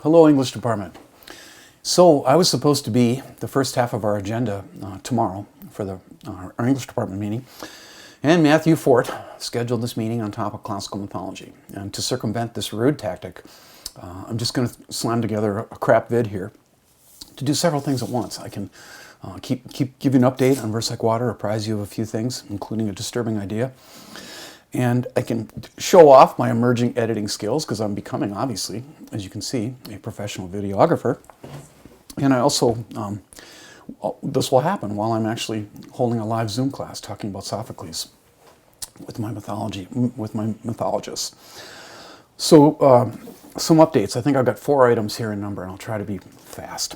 Hello, English department. So I was supposed to be the first half of our agenda tomorrow for our English department meeting, and Matthew Fort scheduled this meeting on top of classical mythology. And to circumvent this rude tactic, I'm just going to slam together a crap vid here to do several things at once. I can keep give you an update on Verse Like Water, apprise you of a few things, including a disturbing idea. And I can show off my emerging editing skills because I'm becoming, obviously, as you can see, a professional videographer. And I also, this will happen while I'm actually holding a live Zoom class talking about Sophocles with my mythologists. So some updates. I think I've got 4 items here in number, and I'll try to be fast.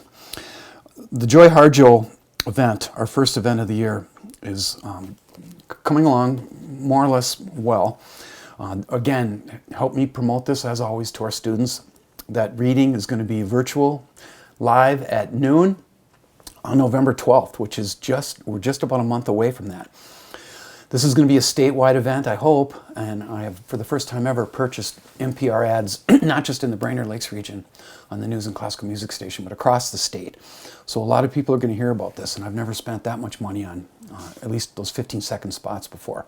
The Joy Harjo event, our first event of the year, is coming along more or less well. Again, help me promote this, as always, to our students. That reading is going to be virtual, live at noon on November 12th, which is we're just about a month away from that. This is going to be a statewide event, I hope, and I have, for the first time ever, purchased NPR ads, not just in the Brainerd Lakes region on the News and Classical Music station, but across the state. So a lot of people are going to hear about this, and I've never spent that much money on at least those 15-second spots before.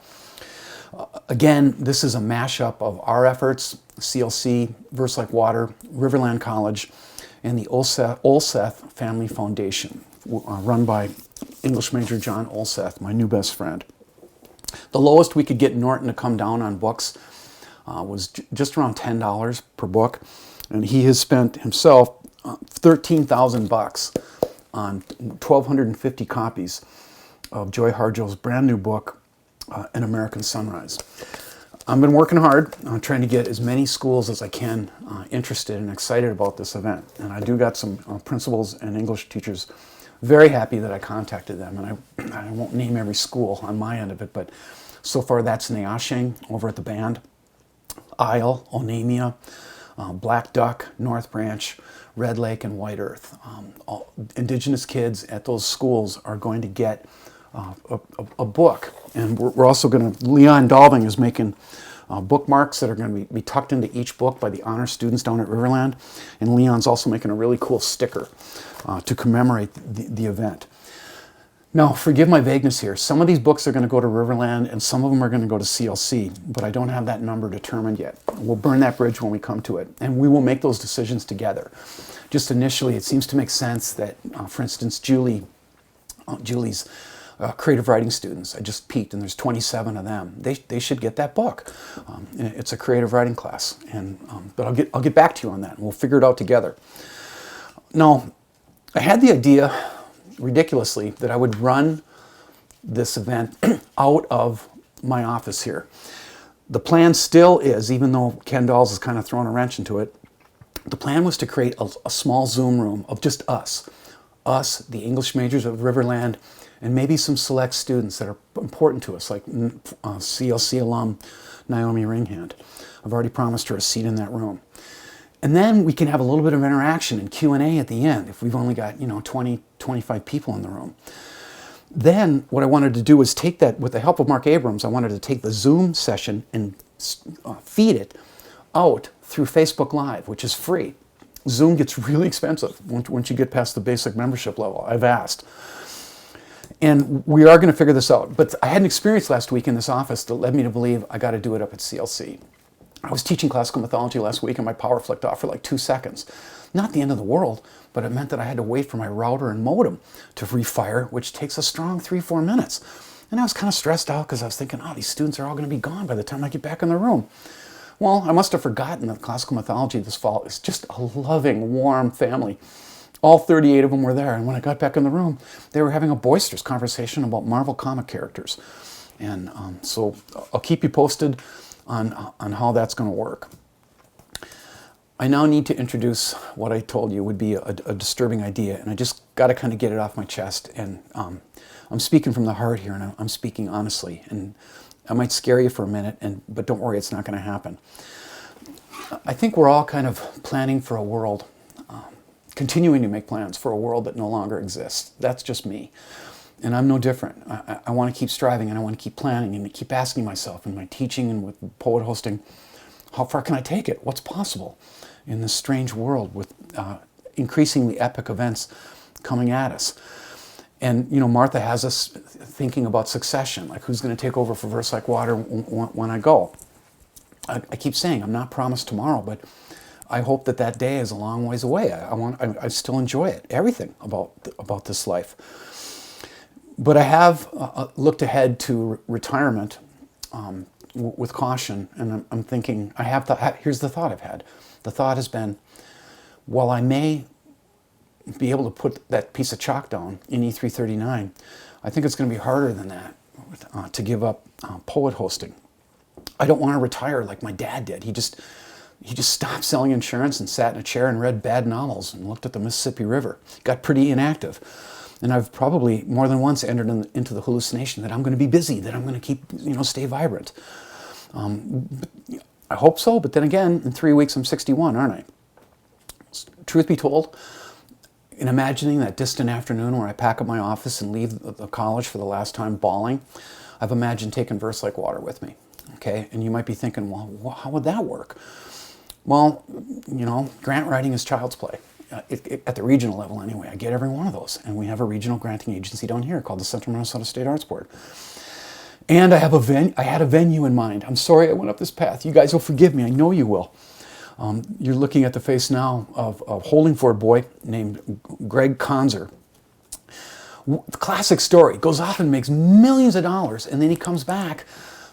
Again, this is a mashup of our efforts, CLC, Verse Like Water, Riverland College, and the Olseth Family Foundation, run by English major John Olseth, my new best friend. The lowest we could get Norton to come down on books was just around $10 per book, and he has spent himself $13,000 on 1,250 copies of Joy Harjo's brand new book, An American Sunrise. I've been working hard on trying to get as many schools as I can interested and excited about this event, and I do got some principals and English teachers very happy that I contacted them, and I won't name every school on my end of it, but so far that's Neashing over at the Band, Isle, Onamia, Black Duck, North Branch, Red Lake, and White Earth. All Indigenous kids at those schools are going to get a book, and we're also going to, Leon Dolving is making bookmarks that are going to be tucked into each book by the honor students down at Riverland, and Leon's also making a really cool sticker to commemorate the event. Now, forgive my vagueness here. Some of these books are going to go to Riverland, and some of them are going to go to CLC, but I don't have that number determined yet. We'll burn that bridge when we come to it, and we will make those decisions together. Just initially, it seems to make sense that, for instance, Julie's creative writing students, I just peeked, and there's 27 of them. They should get that book. It's a creative writing class, and but I'll get back to you on that, and we'll figure it out together. Now, I had the idea, ridiculously, that I would run this event out of my office here. The plan still is, even though Ken Dawes has kind of thrown a wrench into it, the plan was to create a small Zoom room of just us, the English majors of Riverland, and maybe some select students that are important to us, like CLC alum Naomi Ringhand. I've already promised her a seat in that room. And then we can have a little bit of interaction and Q&A at the end if we've only got 20, 25 people in the room. Then what I wanted to do was take that, with the help of Mark Abrams, I wanted to take the Zoom session and feed it out through Facebook Live, which is free. Zoom gets really expensive once you get past the basic membership level. I've asked. And we are going to figure this out. But I had an experience last week in this office that led me to believe I got to do it up at CLC. I was teaching classical mythology last week, and my power flicked off for like 2 seconds. Not the end of the world, but it meant that I had to wait for my router and modem to refire, which takes a strong 3-4 minutes. And I was kind of stressed out because I was thinking, these students are all going to be gone by the time I get back in the room. Well, I must have forgotten that classical mythology this fall is just a loving, warm family. All 38 of them were there, and when I got back in the room, they were having a boisterous conversation about Marvel comic characters. And so I'll keep you posted on how that's going to work. I now need to introduce what I told you would be a disturbing idea, and I just got to kind of get it off my chest. And I'm speaking from the heart here, and I'm speaking honestly. And I might scare you for a minute, but don't worry, it's not going to happen. I think we're all kind of planning for a world, continuing to make plans for a world that no longer exists. That's just me. And I'm no different. I want to keep striving, and I want to keep planning, and keep asking myself in my teaching and with poet hosting, how far can I take it? What's possible? in this strange world with increasingly epic events coming at us. And, Martha has us thinking about succession, like who's going to take over for Verse Like Water when I go. I keep saying I'm not promised tomorrow, but I hope that day is a long ways away. I still enjoy it, everything about this life. But I have looked ahead to retirement with caution, and I'm thinking, here's the thought I've had. The thought has been, while I may be able to put that piece of chalk down in E339, I think it's going to be harder than that to give up poet hosting. I don't want to retire like my dad did. He just stopped selling insurance and sat in a chair and read bad novels and looked at the Mississippi River. Got pretty inactive. And I've probably more than once entered into the hallucination that I'm going to be busy, that I'm going to keep, stay vibrant. I hope so, but then again, in 3 weeks I'm 61, aren't I? Truth be told, in imagining that distant afternoon where I pack up my office and leave the college for the last time bawling, I've imagined taking Verse Like Water with me. Okay, and you might be thinking, well, how would that work? Well, grant writing is child's play. At the regional level anyway, I get every one of those. And we have a regional granting agency down here called the Central Minnesota State Arts Board. And I had a venue in mind. I'm sorry I went up this path. You guys will forgive me. I know you will. You're looking at the face now of a Holdingford boy named Greg Conzer. Classic story. Goes off and makes millions of dollars, and then he comes back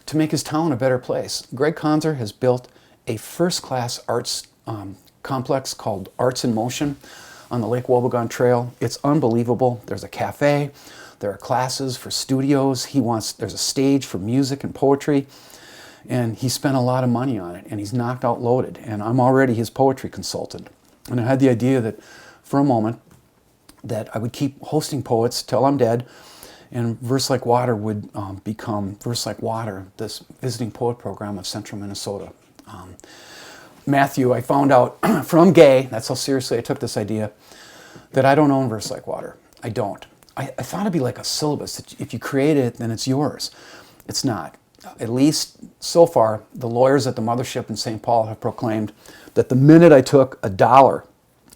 to make his town a better place. Greg Conzer has built a first-class arts complex called Arts in Motion on the Lake Wobegon Trail. It's unbelievable. There's a cafe. There are classes for studios. There's a stage for music and poetry. And he spent a lot of money on it, and he's knocked out loaded. And I'm already his poetry consultant. And I had the idea that, for a moment, that I would keep hosting poets till I'm dead, and Verse Like Water would become Verse Like Water, this visiting poet program of Central Minnesota. Matthew, I found out from Gay, that's how seriously I took this idea, that I don't own Verse Like Water. I don't. I thought it'd be like a syllabus. That if you create it, then it's yours. It's not. At least so far, the lawyers at the mothership in St. Paul have proclaimed that the minute I took $1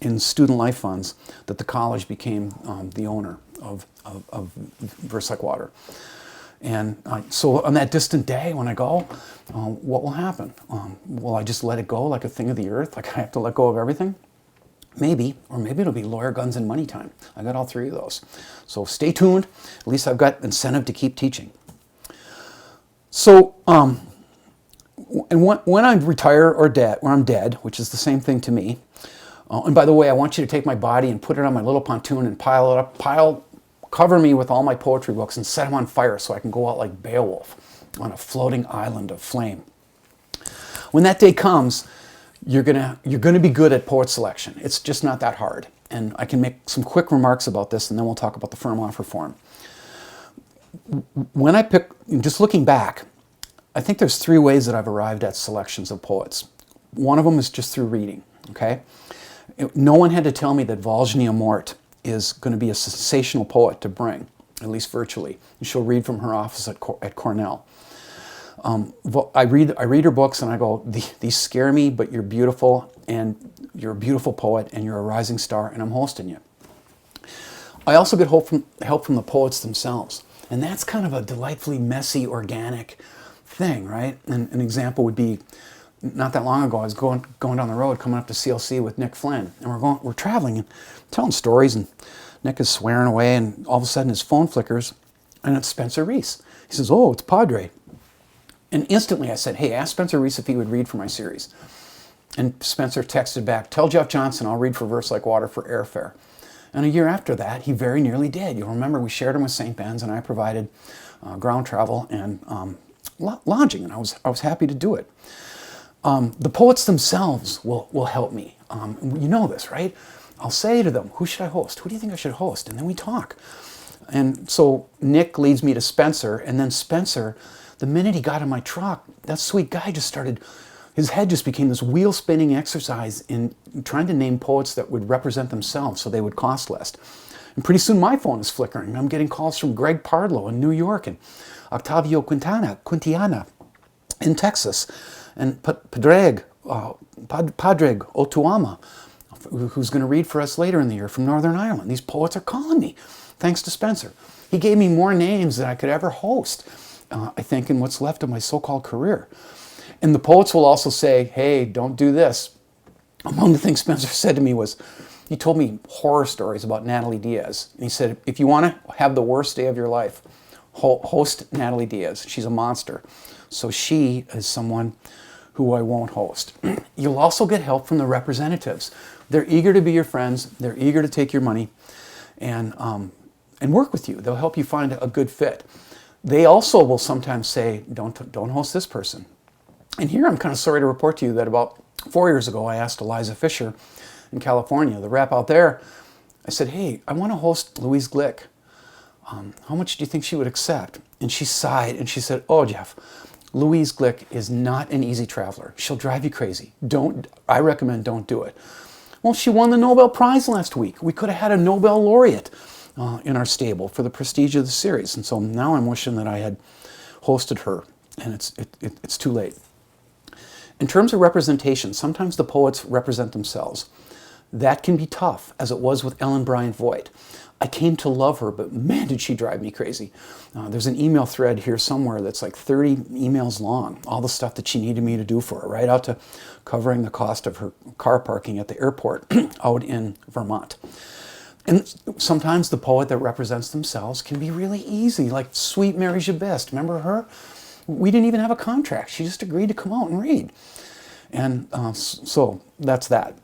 in student life funds, that the college became the owner of Verse Like Water. And so on that distant day when I go, what will happen? Will I just let it go like a thing of the earth? Like I have to let go of everything? Maybe, or maybe it'll be lawyer, guns, and money time. I got all three of those. So stay tuned. At least I've got incentive to keep teaching. So, and when I retire or I'm dead, which is the same thing to me, and by the way, I want you to take my body and put it on my little pontoon and pile it up, cover me with all my poetry books and set them on fire so I can go out like Beowulf on a floating island of flame. When that day comes, you're gonna be good at poet selection. It's just not that hard. And I can make some quick remarks about this, and then we'll talk about the firm offer form. When I pick, just looking back, I think there's 3 ways that I've arrived at selections of poets. One of them is just through reading, okay? No one had to tell me that Volgnia Mort is going to be a sensational poet to bring, at least virtually. She'll read from her office at Cornell. I read her books and I go, these scare me, but you're beautiful, and you're a beautiful poet, and you're a rising star, and I'm hosting you. I also get help from the poets themselves. And that's kind of a delightfully messy, organic thing, right? And an example would be, not that long ago, I was going down the road, coming up to CLC with Nick Flynn, and we're traveling and telling stories, and Nick is swearing away, and all of a sudden his phone flickers, and it's Spencer Reese. He says, "Oh, it's Padre." And instantly I said, "Hey, ask Spencer Reese if he would read for my series." And Spencer texted back, "Tell Jeff Johnson I'll read for Verse Like Water for airfare." And a year after that, he very nearly did. You'll remember we shared him with St. Ben's, and I provided ground travel and lodging, and I was happy to do it. The poets themselves will help me. You know this, right? I'll say to them, "Who should I host? Who do you think I should host?" And then we talk. And so Nick leads me to Spencer, and then Spencer, the minute he got in my truck, that sweet guy just started, his head just became this wheel-spinning exercise in trying to name poets that would represent themselves so they would cost less. And pretty soon my phone is flickering. I'm getting calls from Greg Pardlow in New York, and Octavio Quintana in Texas, and Pedreg Padraig Otuama, who's going to read for us later in the year from Northern Ireland. These poets are calling me, thanks to Spencer. He gave me more names than I could ever host, I think, in what's left of my so-called career. And the poets will also say, hey, don't do this. Among the things Spencer said to me was, he told me horror stories about Natalie Diaz. And he said, if you want to have the worst day of your life, host Natalie Diaz. She's a monster. So she is someone who I won't host. You'll also get help from the representatives. They're eager to be your friends. They're eager to take your money and work with you. They'll help you find a good fit. They also will sometimes say, don't host this person. And here I'm kind of sorry to report to you that about 4 years ago, I asked Eliza Fisher in California, the rep out there, I said, hey, I want to host Louise Glick. How much do you think she would accept? And she sighed and she said, oh, Jeff, Louise Glick is not an easy traveler. She'll drive you crazy. I recommend don't do it. Well, she won the Nobel Prize last week. We could have had a Nobel laureate in our stable for the prestige of the series. And so now I'm wishing that I had hosted her, and it's too late. In terms of representation, sometimes the poets represent themselves. That can be tough, as it was with Ellen Bryant Voigt. I came to love her, but man, did she drive me crazy. There's an email thread here somewhere that's like 30 emails long, all the stuff that she needed me to do for her, right out to covering the cost of her car parking at the airport out in Vermont. And sometimes the poet that represents themselves can be really easy, like sweet Mary Gibest. Remember her? We didn't even have a contract. She just agreed to come out and read. And so that's that.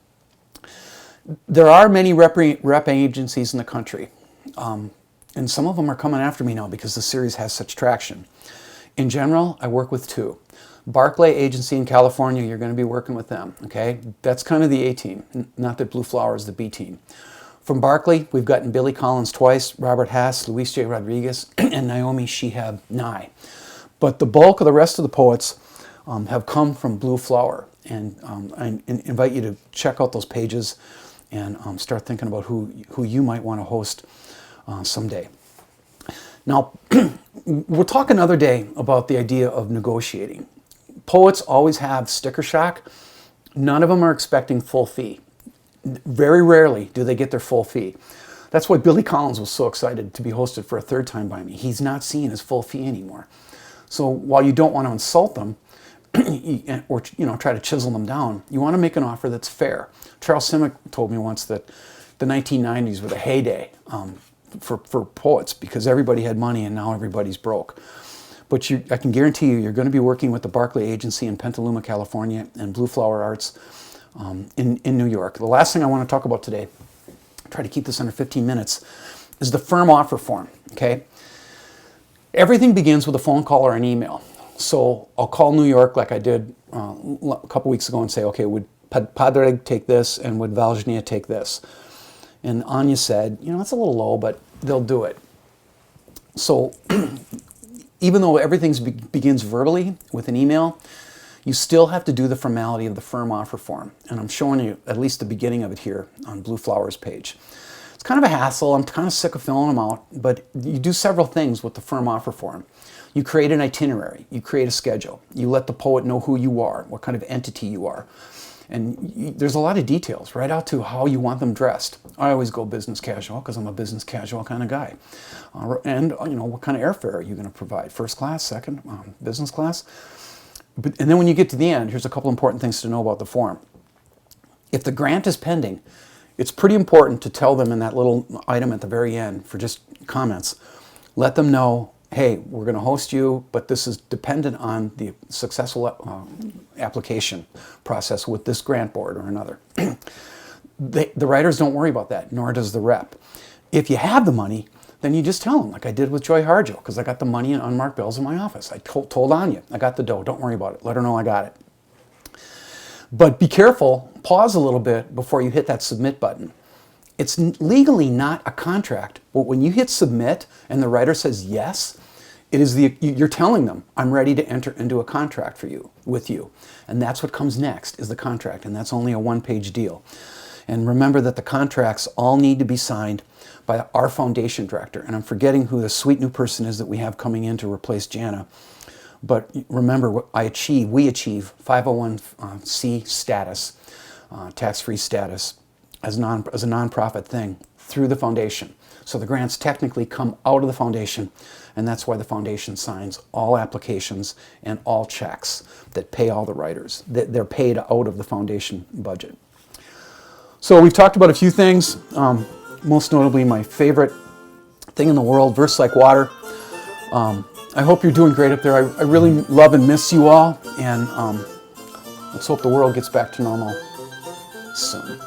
There are many rep agencies in the country, and some of them are coming after me now because the series has such traction. In general, I work with two. Barclay Agency in California, you're going to be working with them, okay? That's kind of the A team, not that Blue Flower is the B team. From Barclay, we've gotten Billy Collins twice, Robert Hass, Luis J. Rodriguez, and Naomi Shihab Nye. But the bulk of the rest of the poets have come from Blue Flower, and I invite you to check out those pages and start thinking about who you might want to host someday. Now, we'll talk another day about the idea of negotiating. Poets always have sticker shock. None of them are expecting full fee. Very rarely do they get their full fee. That's why Billy Collins was so excited to be hosted for a third time by me. He's not seeing his full fee anymore. So while you don't want to insult them, or try to chisel them down, you want to make an offer that's fair. Charles Simic told me once that the 1990s were the heyday for poets because everybody had money and now everybody's broke. But I can guarantee you're going to be working with the Barclay Agency in Petaluma, California, and Blue Flower Arts in New York. The last thing I want to talk about today, try to keep this under 15 minutes, is the firm offer form, okay? Everything begins with a phone call or an email. So I'll call New York like I did a couple weeks ago and say, okay, would Padraig take this and would Valjnia take this? And Anya said, it's a little low, but they'll do it. So even though everything begins verbally with an email, you still have to do the formality of the firm offer form. And I'm showing you at least the beginning of it here on Blue Flower's page. It's kind of a hassle. I'm kind of sick of filling them out, but you do several things with the firm offer form. You create an itinerary, you create a schedule, you let the poet know who you are, what kind of entity you are. And there's a lot of details, right out to how you want them dressed. I always go business casual because I'm a business casual kind of guy. And what kind of airfare are you going to provide? First class, second, business class? And then when you get to the end, here's a couple important things to know about the form. If the grant is pending, it's pretty important to tell them in that little item at the very end for just comments, let them know, hey, we're going to host you, but this is dependent on the successful application process with this grant board or another. The writers don't worry about that, nor does the rep. If you have the money, then you just tell them, like I did with Joy Harjo, because I got the money in unmarked bills in my office. I told Anya, I got the dough, don't worry about it. Let her know I got it. But be careful, pause a little bit before you hit that submit button. It's legally not a contract, but when you hit submit and the writer says yes, it is you're telling them, I'm ready to enter into a contract with you. And that's what comes next, is the contract, and that's only a one-page deal. And remember that the contracts all need to be signed by our foundation director. And I'm forgetting who the sweet new person is that we have coming in to replace Jana. But remember, we achieve 501c status, tax-free status, as a nonprofit thing through the foundation. So the grants technically come out of the foundation, and that's why the foundation signs all applications and all checks that pay all the writers. They're paid out of the foundation budget. So we've talked about a few things, most notably my favorite thing in the world, verse like water. I hope you're doing great up there. I really love and miss you all, and let's hope the world gets back to normal soon.